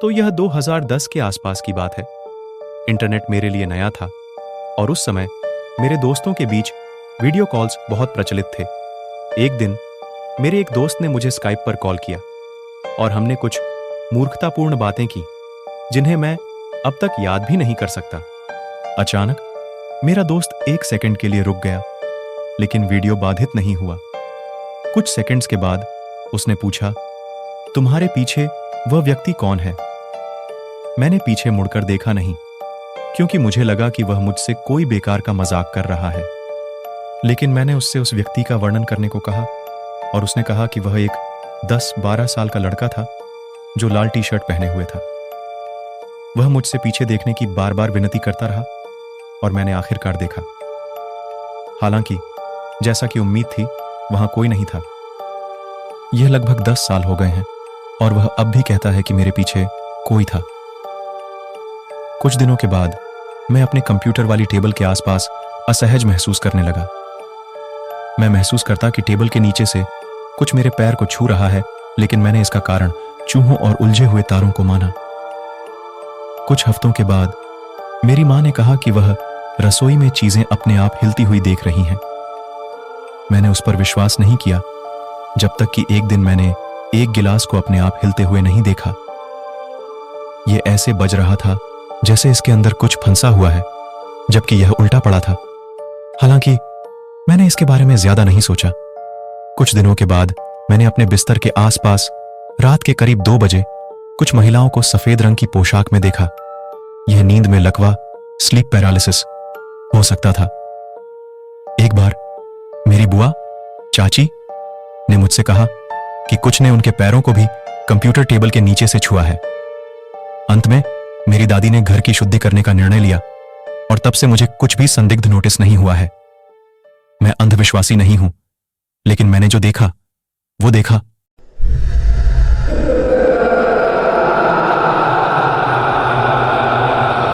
तो यह 2010 के आसपास की बात है। इंटरनेट मेरे लिए नया था और उस समय मेरे दोस्तों के बीच वीडियो कॉल्स बहुत प्रचलित थे। एक दिन मेरे एक दोस्त ने मुझे स्काइप पर कॉल किया और हमने कुछ मूर्खतापूर्ण बातें की जिन्हें मैं अब तक याद भी नहीं कर सकता। अचानक मेरा दोस्त एक सेकंड के लिए रुक गया, लेकिन वीडियो बाधित नहीं हुआ। कुछ सेकंड्स के बाद उसने पूछा, तुम्हारे पीछे वह व्यक्ति कौन है? मैंने पीछे मुड़कर देखा नहीं, क्योंकि मुझे लगा कि वह मुझसे कोई बेकार का मजाक कर रहा है। लेकिन मैंने उससे उस व्यक्ति का वर्णन करने को कहा और उसने कहा कि वह एक 10-12 साल का लड़का था जो लाल टी शर्ट पहने हुए था। वह मुझसे पीछे देखने की बार बार विनती करता रहा और मैंने आखिरकार देखा। हालांकि जैसा कि उम्मीद थी, वहां कोई नहीं था। यह लगभग 10 साल हो गए हैं और वह अब भी कहता है कि मेरे पीछे कोई था। कुछ दिनों के बाद मैं अपने कंप्यूटर वाली टेबल के आसपास असहज महसूस करने लगा। मैं महसूस करता कि टेबल के नीचे से कुछ मेरे पैर को छू रहा है, लेकिन मैंने इसका कारण चूहों और उलझे हुए तारों को माना। कुछ हफ्तों के बाद मेरी मां ने कहा कि वह रसोई में चीजें अपने आप हिलती हुई देख रही हैं। मैंने उस पर विश्वास नहीं किया जब तक कि एक दिन मैंने एक गिलास को अपने आप हिलते हुए नहीं देखा। यह ऐसे बज रहा था जैसे इसके अंदर कुछ फंसा हुआ है, जबकि यह उल्टा पड़ा था। हालांकि मैंने इसके बारे में ज्यादा नहीं सोचा। कुछ दिनों के बाद मैंने अपने बिस्तर के आसपास रात के करीब 2 बजे कुछ महिलाओं को सफेद रंग की पोशाक में देखा। यह नींद में लकवा, स्लीप पैरालिसिस हो सकता था। एक बार मेरी बुआ, चाची ने मुझसे कहा कि कुछ ने उनके पैरों को भी कंप्यूटर टेबल के नीचे से छुआ है। अंत में मेरी दादी ने घर की शुद्धि करने का निर्णय लिया और तब से मुझे कुछ भी संदिग्ध नोटिस नहीं हुआ है। मैं अंधविश्वासी नहीं हूं, लेकिन मैंने जो देखा वो देखा